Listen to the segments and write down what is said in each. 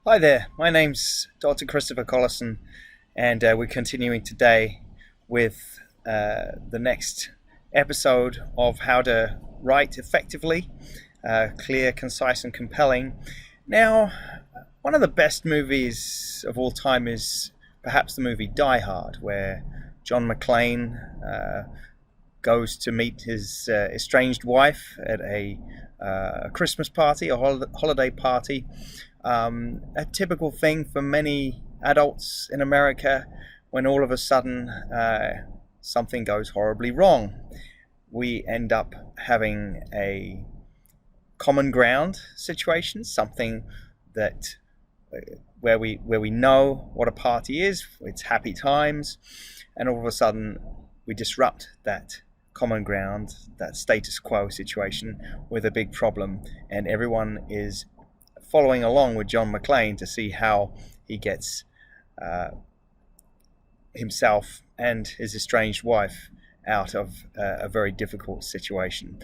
Hi there, my name's Dr. Christopher Collison, and we're continuing today with the next episode of how to write effectively, clear, concise, and compelling. Now, one of the best movies of all time is perhaps the movie Die Hard, where John McClane goes to meet his estranged wife at a Christmas party, a holiday party. A typical thing for many adults in America when all of a sudden something goes horribly wrong. We end up having a common ground situation, something that where we know what a party is, it's happy times, and all of a sudden we disrupt that common ground, that status quo situation with a big problem, and everyone is following along with John McClane to see how he gets himself and his estranged wife out of a very difficult situation.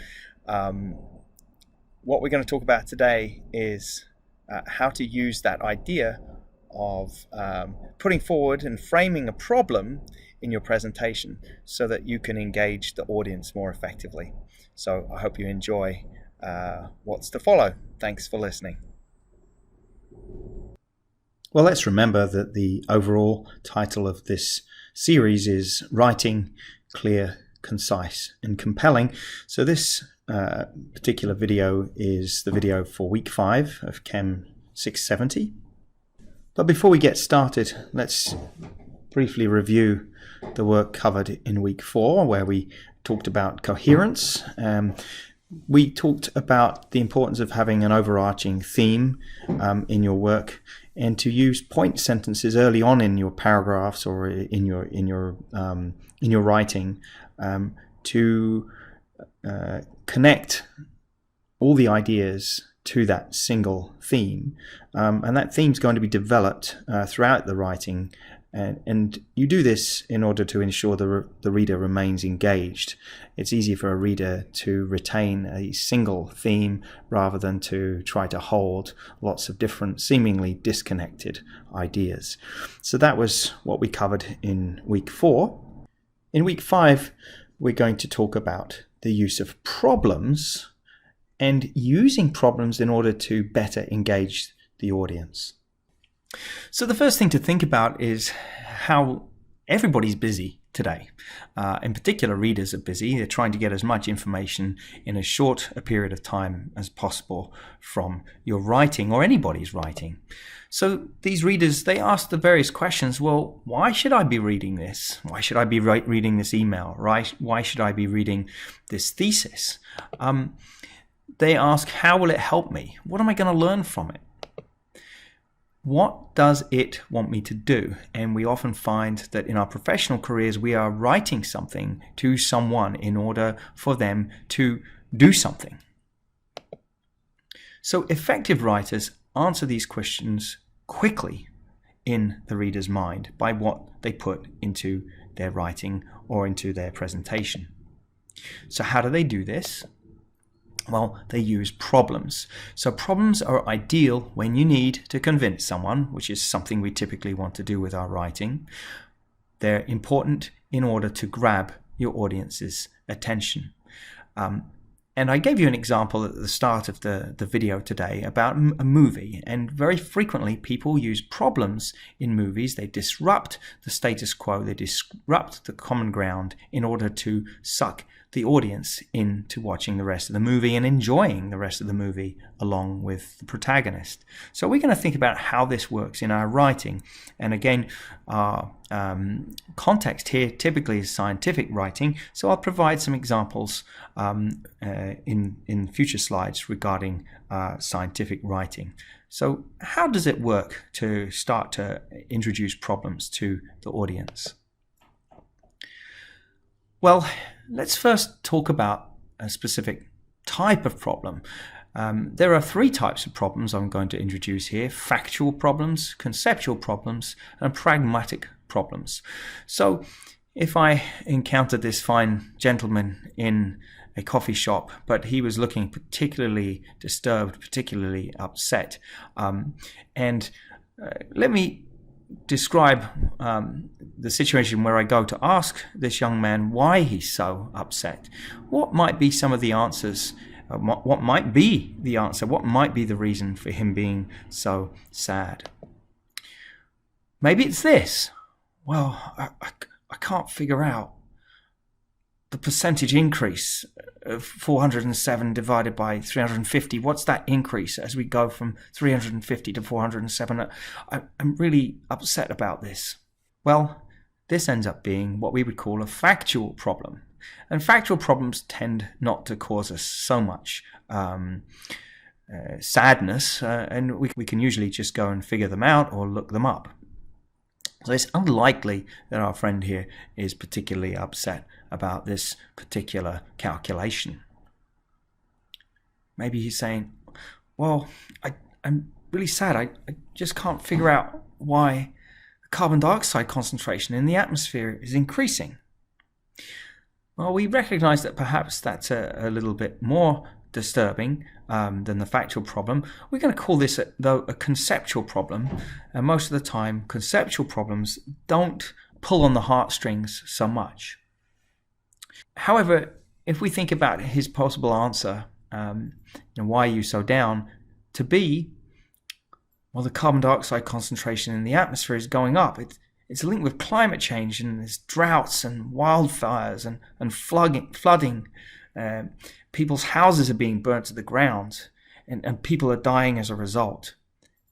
What we're going to talk about today is how to use that idea of putting forward and framing a problem in your presentation so that you can engage the audience more effectively. So I hope you enjoy what's to follow. Thanks for listening. Well, let's remember that the overall title of this series is Writing Clear, Concise and Compelling. So this particular video is the video for week 5 of CHEM 670. But before we get started, let's briefly review the work covered in week 4, where we talked about coherence. We talked about the importance of having an overarching theme in your work, and to use point sentences early on in your paragraphs or in your writing to connect all the ideas to that single theme, and that theme is going to be developed throughout the writing. And you do this in order to ensure the reader remains engaged. It's easier for a reader to retain a single theme rather than to try to hold lots of different, seemingly disconnected ideas. So that was what we covered in week 4. In week 5, we're going to talk about the use of problems and using problems in order to better engage the audience. So the first thing to think about is how everybody's busy today. In particular, readers are busy. They're trying to get as much information in as short a period of time as possible from your writing or anybody's writing. So these readers, they ask the various questions. Well, why should I be reading this? Why should I be reading this email? Right? Why should I be reading this thesis? They ask, how will it help me? What am I going to learn from it? What does it want me to do? And we often find that in our professional careers, we are writing something to someone in order for them to do something. So effective writers answer these questions quickly in the reader's mind by what they put into their writing or into their presentation. So how do they do this? Well, they use problems. So problems are ideal when you need to convince someone, which is something we typically want to do with our writing. They're important in order to grab your audience's attention. And I gave you an example at the start of the video today about a movie. And very frequently, people use problems in movies. They disrupt the status quo. They disrupt the common ground in order to suck the audience into watching the rest of the movie and enjoying the rest of the movie along with the protagonist. So we're going to think about how this works in our writing. And again, our context here typically is scientific writing. So I'll provide some examples in future slides regarding scientific writing. So how does it work to start to introduce problems to the audience? Well, let's first talk about a specific type of problem. There are 3 types of problems I'm going to introduce here: factual problems, conceptual problems, and pragmatic problems. So if I encountered this fine gentleman in a coffee shop, but he was looking particularly disturbed, particularly upset. Let me describe the situation where I go to ask this young man why he's so upset. What might be some of the answers? What might be the answer? What might be the reason for him being so sad? Maybe it's this. Well, I can't figure out the percentage increase of 407 divided by 350. What's that increase as we go from 350 to 407? I'm really upset about this. Well, this ends up being what we would call a factual problem. And factual problems tend not to cause us so much sadness, and we can usually just go and figure them out or look them up. So it's unlikely that our friend here is particularly upset about this particular calculation. Maybe he's saying, well, I'm really sad. I just can't figure out why the carbon dioxide concentration in the atmosphere is increasing. Well, we recognize that perhaps that's a little bit more disturbing than the factual problem. We're going to call this, though, a conceptual problem. And most of the time, conceptual problems don't pull on the heartstrings so much. However, if we think about his possible answer, why are you so down, to be, well, the carbon dioxide concentration in the atmosphere is going up. It's linked with climate change, and there's droughts and wildfires and flooding. People's houses are being burnt to the ground, and people are dying as a result.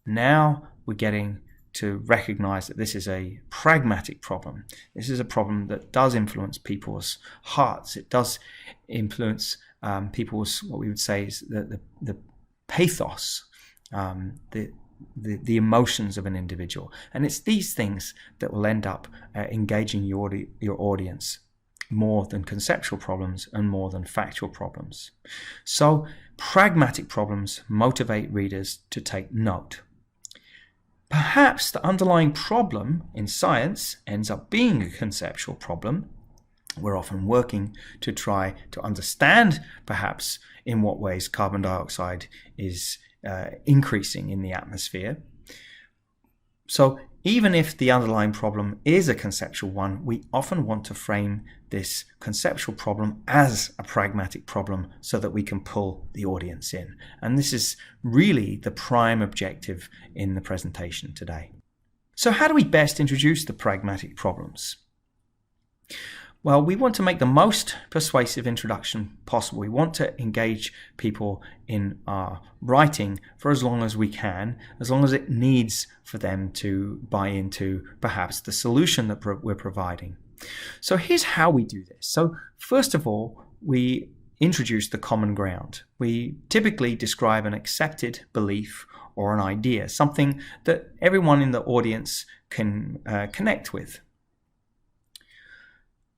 Now we're getting to recognize that this is a pragmatic problem. This is a problem that does influence people's hearts. It does influence people's, what we would say is the pathos, the emotions of an individual. And it's these things that will end up engaging your audience more than conceptual problems and more than factual problems. So pragmatic problems motivate readers to take note. Perhaps the underlying problem in science ends up being a conceptual problem. We're often working to try to understand perhaps in what ways carbon dioxide is increasing in the atmosphere. So even if the underlying problem is a conceptual one, we often want to frame this conceptual problem as a pragmatic problem so that we can pull the audience in. And this is really the prime objective in the presentation today. So how do we best introduce the pragmatic problems? Well, we want to make the most persuasive introduction possible. We want to engage people in our writing for as long as we can, as long as it needs for them to buy into perhaps the solution that we're providing. So here's how we do this. So first of all, we introduce the common ground. We typically describe an accepted belief or an idea, something that everyone in the audience can connect with.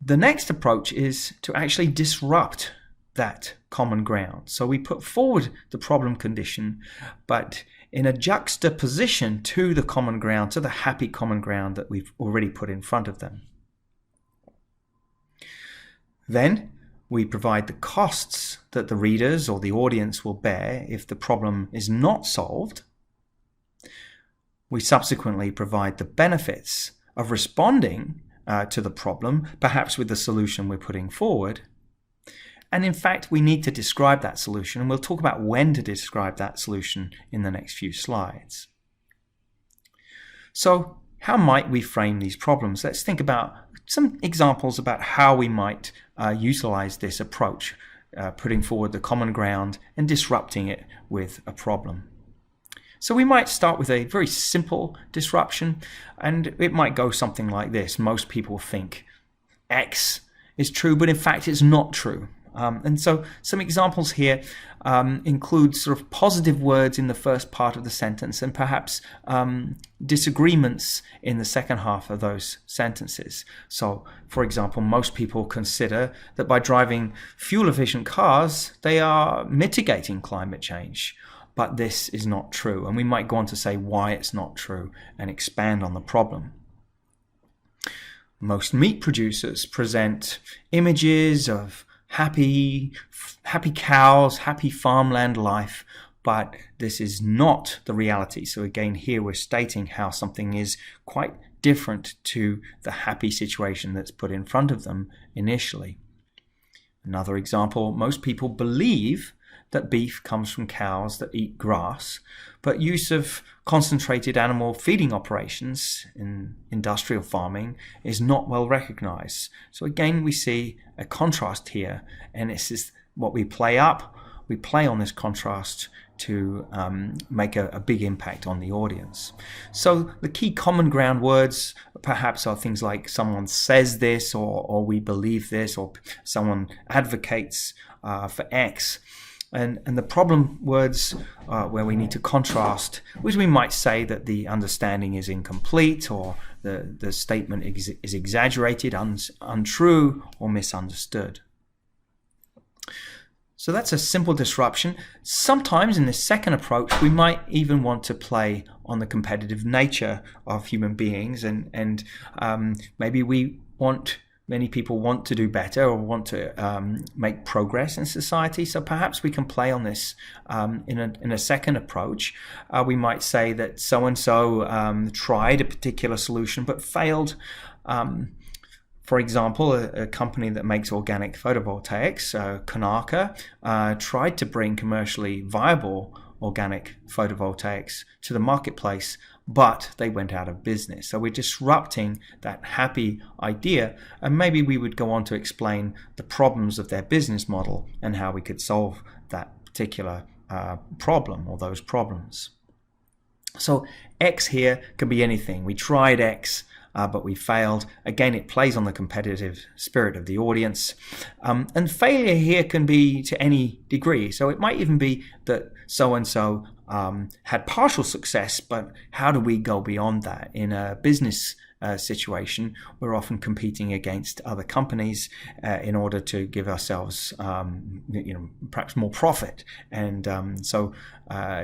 The next approach is to actually disrupt that common ground. So we put forward the problem condition, but in a juxtaposition to the common ground, to the happy common ground that we've already put in front of them. Then we provide the costs that the readers or the audience will bear if the problem is not solved. We subsequently provide the benefits of responding to the problem, perhaps with the solution we're putting forward. And in fact, we need to describe that solution, and we'll talk about when to describe that solution in the next few slides. So how might we frame these problems? Let's think about some examples about how we might utilize this approach, putting forward the common ground and disrupting it with a problem. So we might start with a very simple disruption, and it might go something like this. Most people think X is true, but in fact it's not true. And so some examples here include sort of positive words in the first part of the sentence and perhaps disagreements in the second half of those sentences. So, for example, most people consider that by driving fuel-efficient cars, they are mitigating climate change. But this is not true. And we might go on to say why it's not true and expand on the problem. Most meat producers present images of happy cows, happy farmland life, but this is not the reality. So again, here we're stating how something is quite different to the happy situation that's put in front of them initially. Another example, most people believe that beef comes from cows that eat grass, but use of concentrated animal feeding operations in industrial farming is not well recognized. So again, we see a contrast here, and this is what we play up. We play on this contrast to make a big impact on the audience. So the key common ground words perhaps are things like someone says this, or we believe this, or someone advocates for X. And the problem words where we need to contrast, which we might say that the understanding is incomplete, or the statement is exaggerated, untrue, or misunderstood. So that's a simple disruption. Sometimes in this second approach, we might even want to play on the competitive nature of human beings, and maybe many people want to do better or want to make progress in society. So perhaps we can play on this in a second approach. We might say that so-and-so tried a particular solution but failed. For example, a company that makes organic photovoltaics, Konaka, tried to bring commercially viable organic photovoltaics to the marketplace, but they went out of business. So we're disrupting that happy idea, and maybe we would go on to explain the problems of their business model and how we could solve that particular problem or those problems. So X here can be anything. We tried X, but we failed. Again, it plays on the competitive spirit of the audience. And failure here can be to any degree. So it might even be that so-and-so had partial success, but how do we go beyond that? In a business situation, we're often competing against other companies in order to give ourselves, perhaps more profit. And so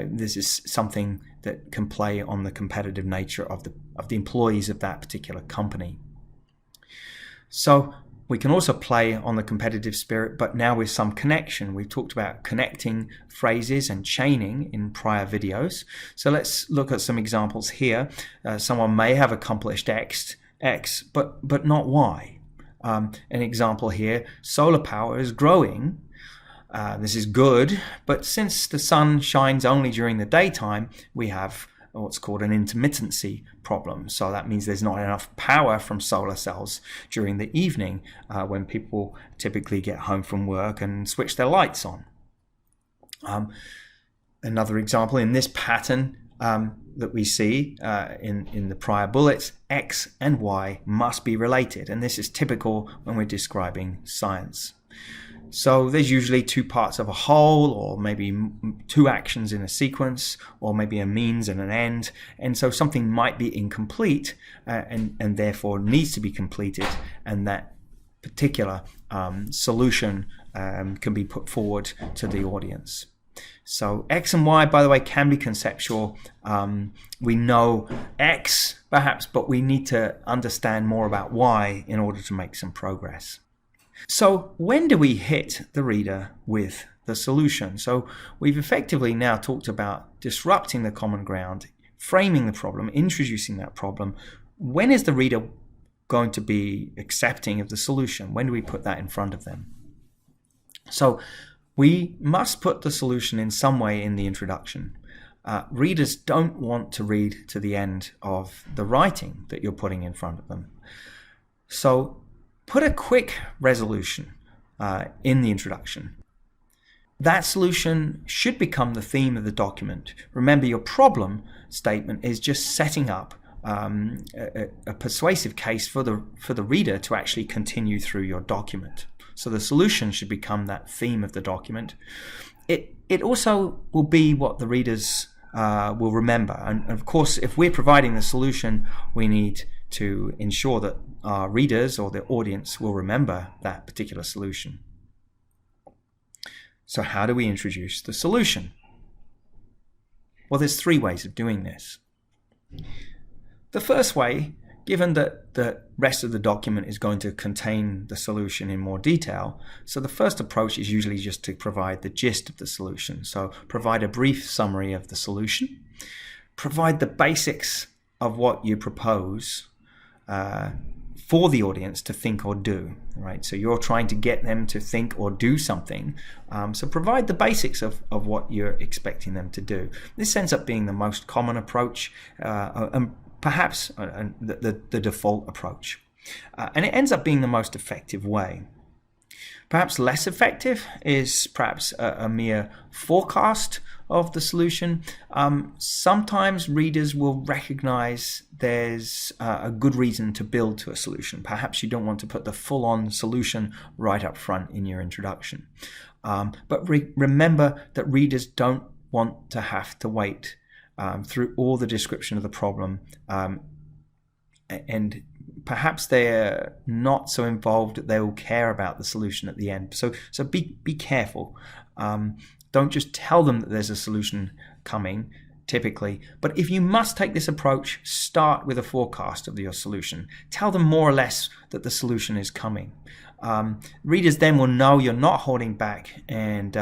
this is something that can play on the competitive nature of the employees of that particular company. So we can also play on the competitive spirit, but now with some connection. We've talked about connecting phrases and chaining in prior videos. So let's look at some examples here. Someone may have accomplished X, but not Y. An example here, solar power is growing. This is good, but since the sun shines only during the daytime, we have what's called an intermittency problem. So that means there's not enough power from solar cells during the evening when people typically get home from work and switch their lights on. Another example in this pattern that we see in the prior bullets, X and Y must be related, and this is typical when we're describing science. So there's usually two parts of a whole, or maybe two actions in a sequence, or maybe a means and an end. And so something might be incomplete and therefore needs to be completed, and that particular solution can be put forward to the audience. So X and Y, by the way, can be conceptual. We know X perhaps, but we need to understand more about Y in order to make some progress. So when do we hit the reader with the solution? So we've effectively now talked about disrupting the common ground, framing the problem, introducing that problem. When is the reader going to be accepting of the solution? When do we put that in front of them? So we must put the solution in some way in the introduction. Readers don't want to read to the end of the writing that you're putting in front of them. So put a quick resolution in the introduction. That solution should become the theme of the document. Remember, your problem statement is just setting up a persuasive case for the reader to actually continue through your document. So the solution should become that theme of the document. It also will be what the readers will remember. And of course, if we're providing the solution, we need to ensure that our readers or the audience will remember that particular solution. So how do we introduce the solution? Well, there's three ways of doing this. The first way given that the rest of the document is going to contain the solution in more detail, so the first approach is usually just to provide the gist of the solution. So provide a brief summary of the solution, provide the basics of what you propose for the audience to think or do, right? So you're trying to get them to think or do something. So provide the basics of what you're expecting them to do. This ends up being the most common approach and perhaps the default approach. And it ends up being the most effective way. Perhaps less effective is perhaps a mere forecast of the solution. Sometimes readers will recognize there's a good reason to build to a solution. Perhaps you don't want to put the full-on solution right up front in your introduction. But remember that readers don't want to have to wait through all the description of the problem, and perhaps they're not so involved that they will care about the solution at the end. So be careful. Don't just tell them that there's a solution coming, typically. But if you must take this approach, start with a forecast of your solution. Tell them more or less that the solution is coming. Readers then will know you're not holding back, and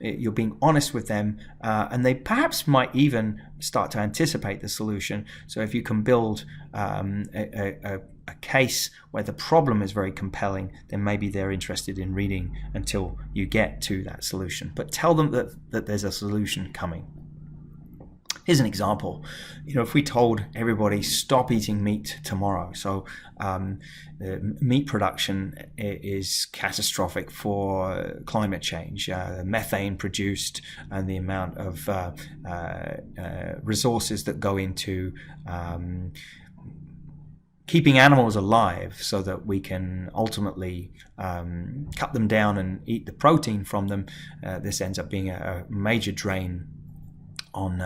you're being honest with them, and they perhaps might even start to anticipate the solution. So if you can build a case where the problem is very compelling, then maybe they're interested in reading until you get to that solution. But tell them that there's a solution coming. Here's an example. If we told everybody stop eating meat tomorrow, so meat production is catastrophic for climate change, methane produced, and the amount of resources that go into keeping animals alive so that we can ultimately cut them down and eat the protein from them. This ends up being a major drain on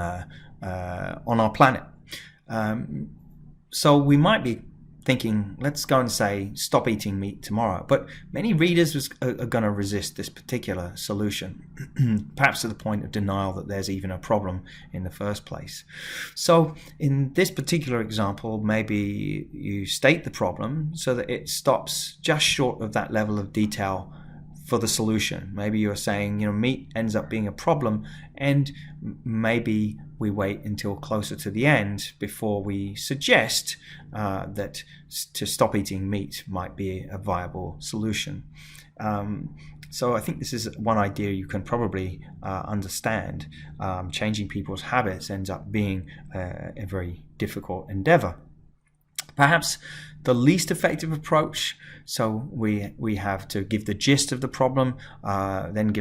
our planet. So we might be thinking, let's go and say, stop eating meat tomorrow. But many readers are going to resist this particular solution, perhaps to the point of denial that there's even a problem in the first place. So in this particular example, maybe you state the problem so that it stops just short of that level of detail for the solution. Maybe you're saying, meat ends up being a problem, and maybe we wait until closer to the end before we suggest that to stop eating meat might be a viable solution. So I think this is one idea you can probably understand. Changing people's habits ends up being a very difficult endeavor. Perhaps the least effective approach, so we have to give the gist of the problem, then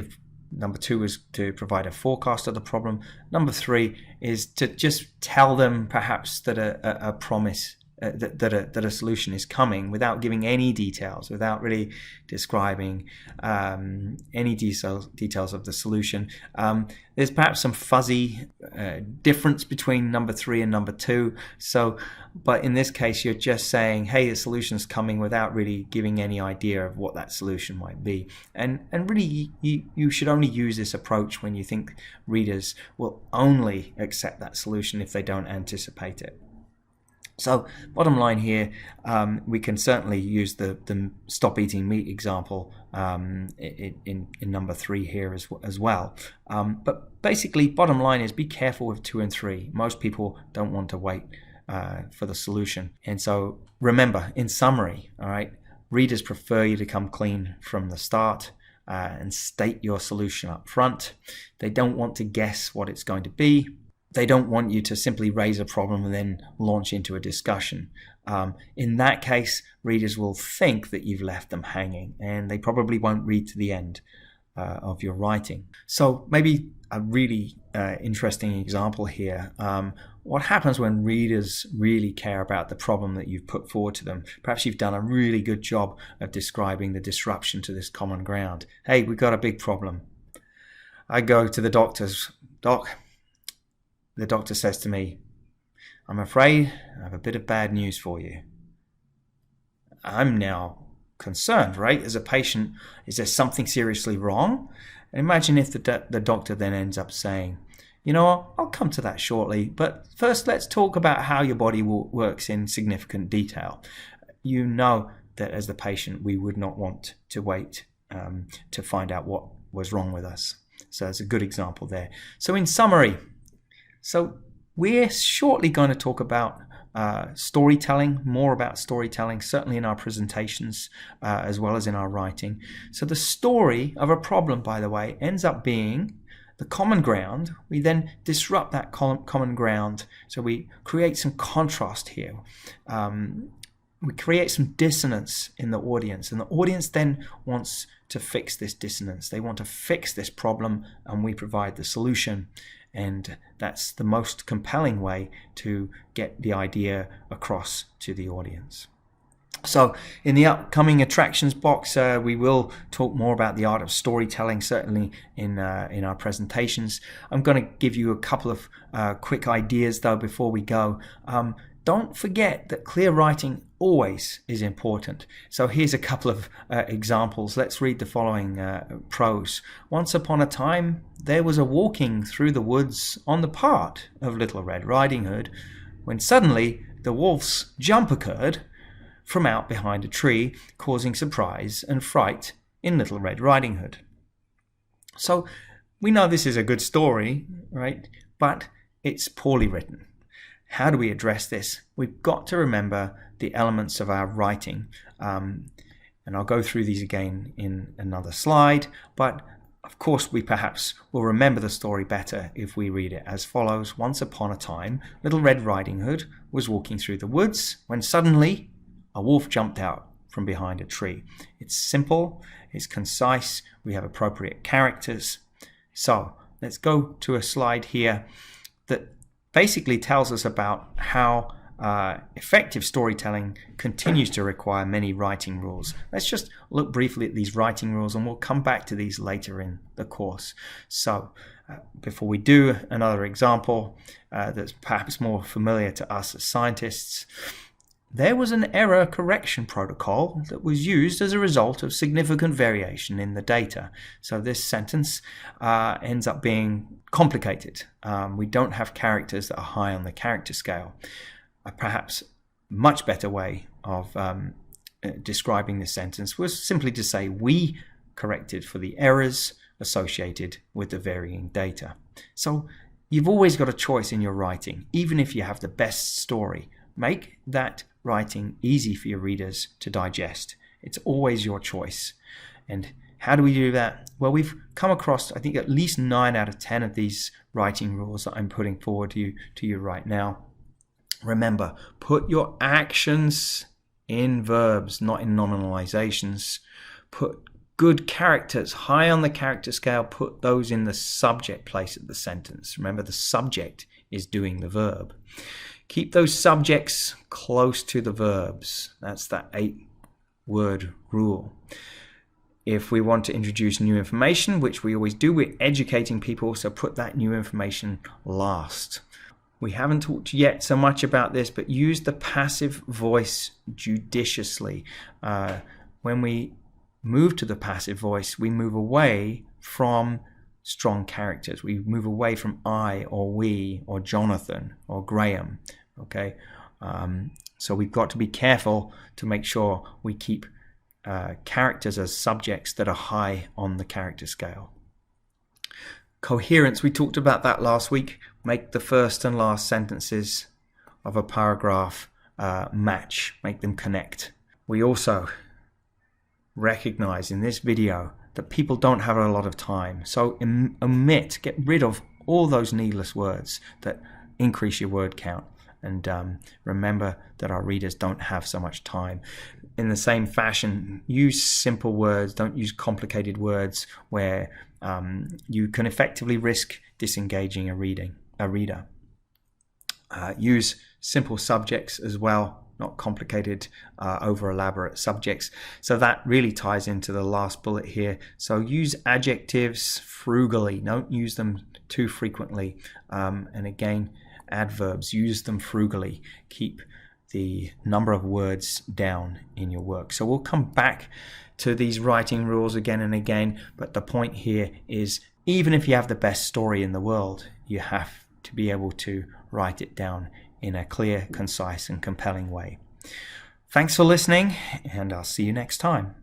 number 2 is to provide a forecast of the problem. Number 3 is to just tell them perhaps that a promise, that a solution is coming without giving any details, without really describing any details of the solution. There's perhaps some fuzzy difference between number 3 and number 2. But in this case, you're just saying, hey, the solution's coming, without really giving any idea of what that solution might be. And really, you should only use this approach when you think readers will only accept that solution if they don't anticipate it. So bottom line here, we can certainly use the stop eating meat example in number 3 here as well. But basically, bottom line is be careful with 2 and 3. Most people don't want to wait for the solution. And so remember, in summary, all right, readers prefer you to come clean from the start and state your solution up front. They don't want to guess what it's going to be. They don't want you to simply raise a problem and then launch into a discussion. In that case, readers will think that you've left them hanging, and they probably won't read to the end of your writing. So maybe a really interesting example here. What happens when readers really care about the problem that you've put forward to them? Perhaps you've done a really good job of describing the disruption to this common ground. Hey, we've got a big problem. I go to the doctor's. Doc, the doctor says to me, I'm afraid I have a bit of bad news for you. I'm now concerned, right? As a patient, is there something seriously wrong? Imagine if the doctor then ends up saying, I'll come to that shortly, but first let's talk about how your body works in significant detail. You know that as the patient, we would not want to wait to find out what was wrong with us. So that's a good example there. So in summary, we're shortly going to talk about storytelling, more about storytelling, certainly in our presentations as well as in our writing. So the story of a problem, by the way, ends up being the common ground. We then disrupt that common ground. So we create some contrast here. We create some dissonance in the audience, and the audience then wants to fix this dissonance. They want to fix this problem, and we provide the solution. And that's the most compelling way to get the idea across to the audience. So in the upcoming attractions box, we will talk more about the art of storytelling, certainly in our presentations. I'm going to give you a couple of quick ideas, though, before we go. Don't forget that clear writing always is important. So here's a couple of examples. Let's read the following prose. Once upon a time, there was a walking through the woods on the part of Little Red Riding Hood, when suddenly the wolf's jump occurred from out behind a tree, causing surprise and fright in Little Red Riding Hood. So we know this is a good story, right? But it's poorly written. How do we address this? We've got to remember the elements of our writing. And I'll go through these again in another slide. But of course, we perhaps will remember the story better if we read it as follows. Once upon a time, Little Red Riding Hood was walking through the woods when suddenly a wolf jumped out from behind a tree. It's simple, it's concise, we have appropriate characters. So let's go to a slide here that basically tells us about how effective storytelling continues to require many writing rules. Let's just look briefly at these writing rules, and we'll come back to these later in the course. So before we do, another example that's perhaps more familiar to us as scientists. There was an error correction protocol that was used as a result of significant variation in the data. So this sentence ends up being complicated. We don't have characters that are high on the character scale. A perhaps much better way of describing this sentence was simply to say we corrected for the errors associated with the varying data. So you've always got a choice in your writing, even if you have the best story. Make that writing easy for your readers to digest. It's always your choice. And how do we do that? Well, we've come across, I think, at least 9 out of 10 of these writing rules that I'm putting forward to you right now. Remember, put your actions in verbs, not in nominalizations. Put good characters high on the character scale, put those in the subject place of the sentence. Remember, the subject is doing the verb. Keep those subjects close to the verbs. That's that 8-word rule. If we want to introduce new information, which we always do, we're educating people, so put that new information last. We haven't talked yet so much about this, but use the passive voice judiciously. When we move to the passive voice, we move away from strong characters. We move away from I or we or Jonathan or Graham. Okay, so we've got to be careful to make sure we keep characters as subjects that are high on the character scale. Coherence, we talked about that last week. Make the first and last sentences of a paragraph match, make them connect. We also recognize in this video that people don't have a lot of time. So get rid of all those needless words that increase your word count. And remember that our readers don't have so much time. In the same fashion, use simple words. Don't use complicated words where you can effectively risk disengaging a reader. Use simple subjects as well, not complicated, over-elaborate subjects. So that really ties into the last bullet here. So use adjectives frugally. Don't use them too frequently. And again, adverbs, use them frugally. Keep the number of words down in your work. So we'll come back to these writing rules again and again, but the point here is Even if you have the best story in the world, you have to be able to write it down in a clear, concise, and compelling way. Thanks for listening, and I'll see you next time.